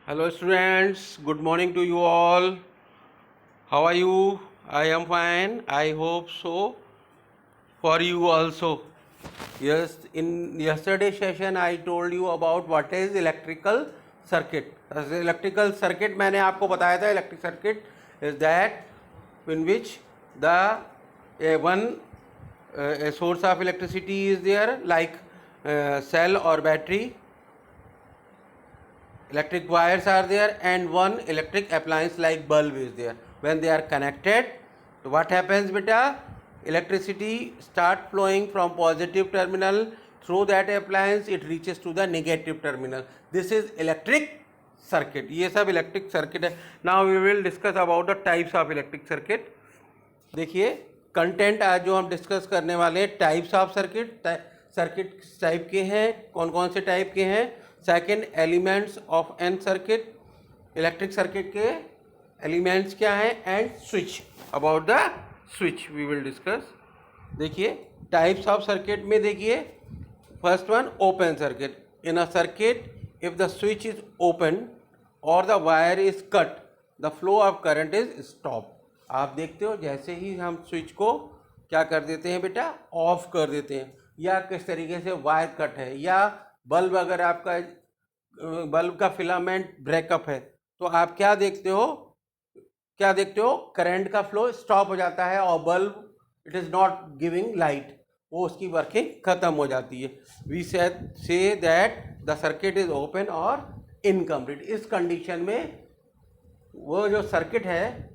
Hello students, good morning to you all. How are you? I am fine. I hope so for you also. Yes, in yesterday's session I told you about what is electrical circuit. As electrical circuit मैंने आपको बताया था electric circuit is that in which the a source of electricity is there like cell or battery, electric wires are there, and one electric appliance like bulb is there. When they are connected, so what happens beta? Electricity start flowing from positive terminal through that appliance, it reaches to the negative terminal. This is electric circuit. ये सब electric circuit है. Now we will discuss about the types of electric circuit. देखिए content आज जो हम discuss करने वाले हैं, types of circuit. Circuit type के हैं, कौन कौन से टाइप के हैं. Second, elements of an circuit, electric circuit के एलिमेंट्स क्या हैं, and switch, about the switch we will discuss. देखिए टाइप्स ऑफ सर्किट में देखिए first one, open circuit. In a circuit if the switch is open और the wire is cut, the flow of current is stop. आप देखते हो जैसे ही हम switch को क्या कर देते हैं बेटा, ऑफ कर देते हैं, या किस तरीके से वायर कट है, या बल्ब अगर आपका बल्ब का फिलामेंट ब्रेकअप है, तो आप क्या देखते हो, करंट का फ्लो स्टॉप हो जाता है और bulb it is not giving light, वो उसकी वर्किंग खत्म हो जाती है. We say that the circuit is open और इनकम्प्लीट. इस कंडीशन में वो जो सर्किट है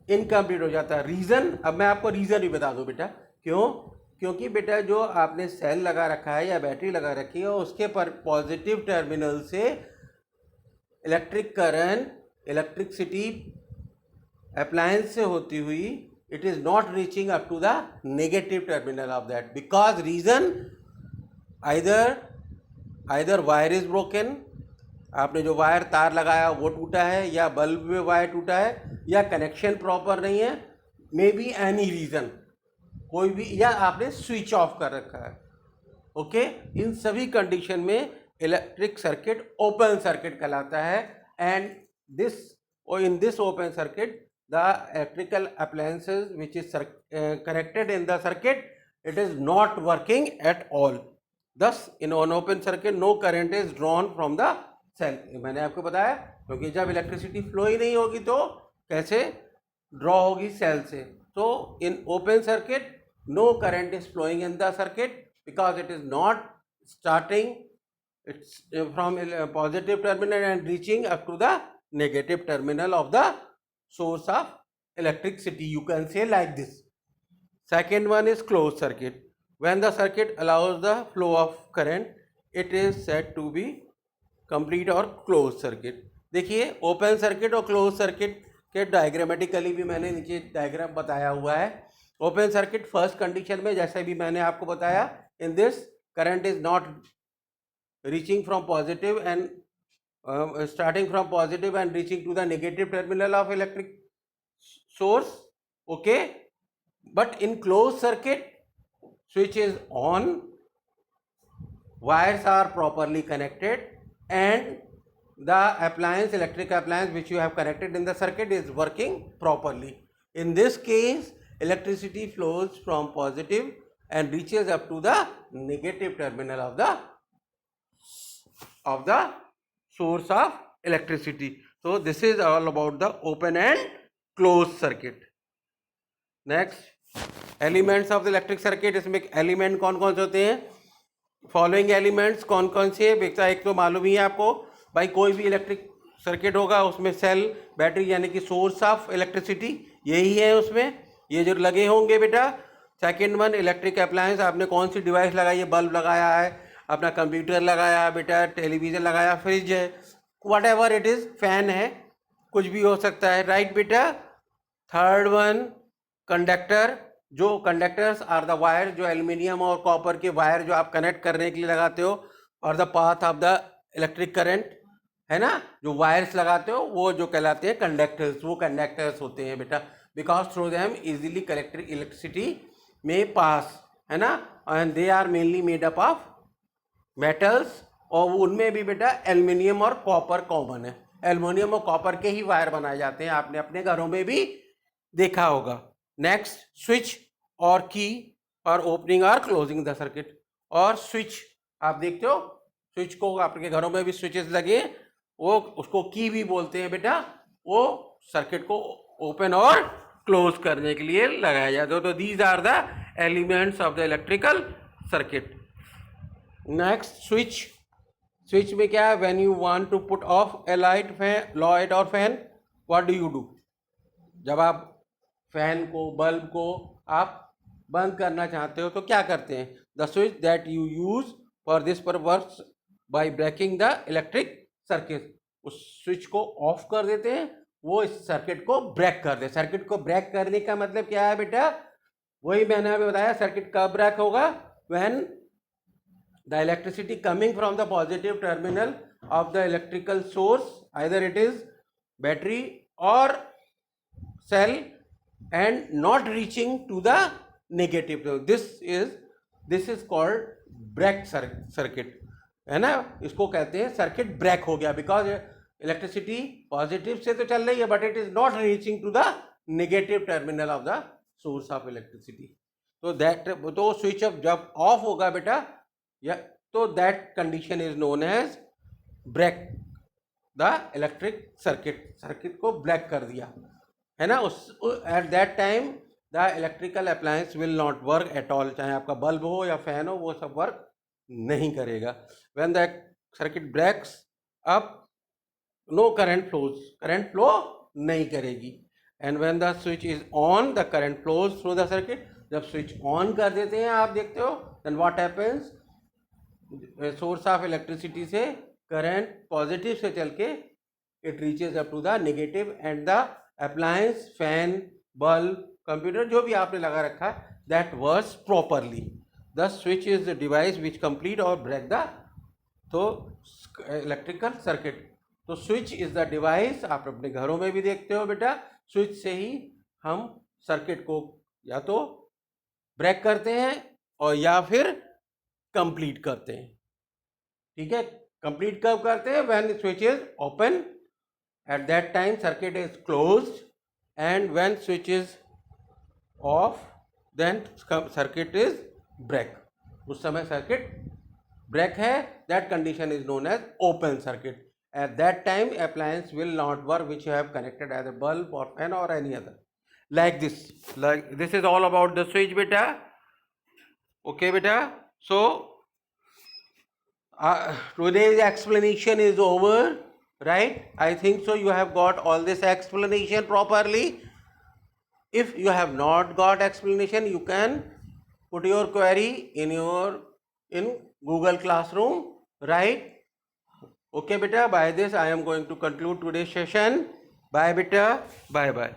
इनकम्प्लीट हो जाता है. रीज़न, अब मैं आपको रीज़न भी बता दूं बेटा. क्यों? क्योंकि बेटा जो आपने सेल लगा रखा है या बैटरी लगा रखी है, उसके पर पॉजिटिव टर्मिनल से इलेक्ट्रिक करंट, इलेक्ट्रिसिटी अप्लायंस से होती हुई it is not reaching up to the negative terminal of that. Because reason, either wire is broken, आपने जो वायर तार लगाया वो टूटा है, या बल्ब में वायर टूटा है, या कनेक्शन प्रॉपर नहीं है, मे बी एनी रीज़न, कोई भी, या आपने स्विच ऑफ कर रखा है. ओके, इन सभी कंडीशन में इलेक्ट्रिक सर्किट ओपन सर्किट कहलाता है. एंड दिस, और in this open circuit the electrical appliances which is connected in the circuit, it is not working at all. Thus in on open circuit no current is drawn from the cell. मैंने आपको बताया, क्योंकि जब electricity flow ही नहीं होगी तो कैसे draw होगी सेल से. तो in open circuit no current is flowing in the circuit because it is not starting it's from positive terminal and reaching up to the negative terminal of the source of electricity. You can say like this. Second one is closed circuit. When the circuit allows the flow of current, it is said to be complete or closed circuit. देखिए open circuit और close circuit के diagrammatically भी मैंने नीचे diagram बताया हुआ है. Open circuit first condition में, जैसे भी मैंने आपको बताया, in this current is not reaching from positive and starting from positive and reaching to the negative terminal of electric source. Okay, but in close circuit switch is on, wires are properly connected, and the appliance, electric appliance which you have connected in the circuit is working properly. In this case electricity flows from positive and reaches up to the negative terminal of the source of electricity. So this is all about the open and closed circuit. Next, elements of the electric circuit. इसमें element कौन कौन से होते हैं? Following elements कौन कौन से बेटा, एक तो मालूम ही है आपको भाई, कोई भी इलेक्ट्रिक सर्किट होगा उसमें सेल, बैटरी यानी कि सोर्स ऑफ इलेक्ट्रिसिटी यही है उसमें, ये जो लगे होंगे बेटा. सेकंड वन, इलेक्ट्रिक अप्लायंस, आपने कौन सी डिवाइस लगाई है, बल्ब लगाया है, अपना कंप्यूटर लगाया है बेटा, टेलीविज़न लगाया, फ्रिज है, what ever it is, fan है, कुछ भी हो सकता है. राइट बेटा. Third one, conductor. जो कंडक्टर्स आर द वायर, जो एल्यूमिनियम और कॉपर के वायर जो आप कनेक्ट करने के लिए लगाते हो, और the path of the electric current, है ना, जो वायर्स लगाते हो वो जो कहलाते हैं कंडक्टर्स, वो कंडक्टर्स होते हैं बेटा. Because through them easily electricity में पास, है ना, and they are mainly made up of metals, और उनमें भी बेटा एल्यूमिनियम और कॉपर कॉमन है. एल्युमिनियम और कॉपर के ही वायर बनाए जाते हैं, आपने अपने घरों में भी देखा होगा। नेक्स्ट, स्विच और की फॉर ओपनिंग और क्लोजिंग द सर्किट। और स्विच आप देखते हो, स्विच को आपके घरों में भी स्विचेस लगे, वो उसको की भी बोलते हैं बेटा, वो सर्किट को ओपन और क्लोज करने के लिए लगाया जाता है। तो these are the elements of the electrical circuit. Next, switch. Switch में क्या है, when you want to put off a light, fan, light और fan, what do you do? जब आप फैन को, बल्ब को आप बंद करना चाहते हो तो क्या करते हैं? The switch that you use for this पर works by breaking the electric circuit. उस स्विच को ऑफ कर देते हैं, वो इस सर्किट को ब्रेक कर दे। सर्किट को ब्रेक करने का मतलब क्या है बेटा? वही मैंने अभी बताया, सर्किट कब ब्रेक होगा? When the electricity coming from the positive terminal of the electrical source, either it is battery or cell, and not reaching to the negative. So this is called break circuit, है ना? इसको कहते हैं circuit break हो गया, because electricity positive से तो चल रही है but it is not reaching to the negative terminal of the source of electricity. तो स्विच जब ऑफ होगा बेटा, या तो that condition is known as break the electric circuit. Circuit को ब्रेक कर दिया, है ना? उस at that time the electrical appliance will not work at all. चाहे आपका बल्ब हो या फैन हो, वो सब वर्क नहीं करेगा। When the circuit breaks up, no current flows, current flow नहीं करेगी। And when the switch is on, the current flows through the circuit. जब स्विच ऑन कर देते हैं, आप देखते हो, then what happens? Source of electricity से करंट पॉजिटिव से चल के it reaches up to the negative, and the appliance, fan, bulb, computer, जो भी आपने लगा रखा है, that works properly. The switch is the device which complete और ब्रेक द तो इलेक्ट्रिकल सर्किट। तो स्विच इज द डिवाइस, आप अपने घरों में भी देखते हो बेटा, स्विच से ही हम सर्किट को या तो ब्रेक करते हैं और या फिर कंप्लीट करते हैं। ठीक है, कंप्लीट कब करते हैं? When switch is open, at that time circuit is closed, and when switch is off, then circuit is break. उस समय सर्किट ब्रेक है, that condition is known as open circuit. At that time, appliance will not work which you have connected as a bulb or fan or any other. Like this. Like this is all about the switch, beta. Okay, beta. So today's explanation is over, right? I think so. You have got all this explanation properly. If you have not got explanation, you can put your query in Google Classroom, right? Okay beta, by this I am going to conclude today's session. Bye beta, bye bye.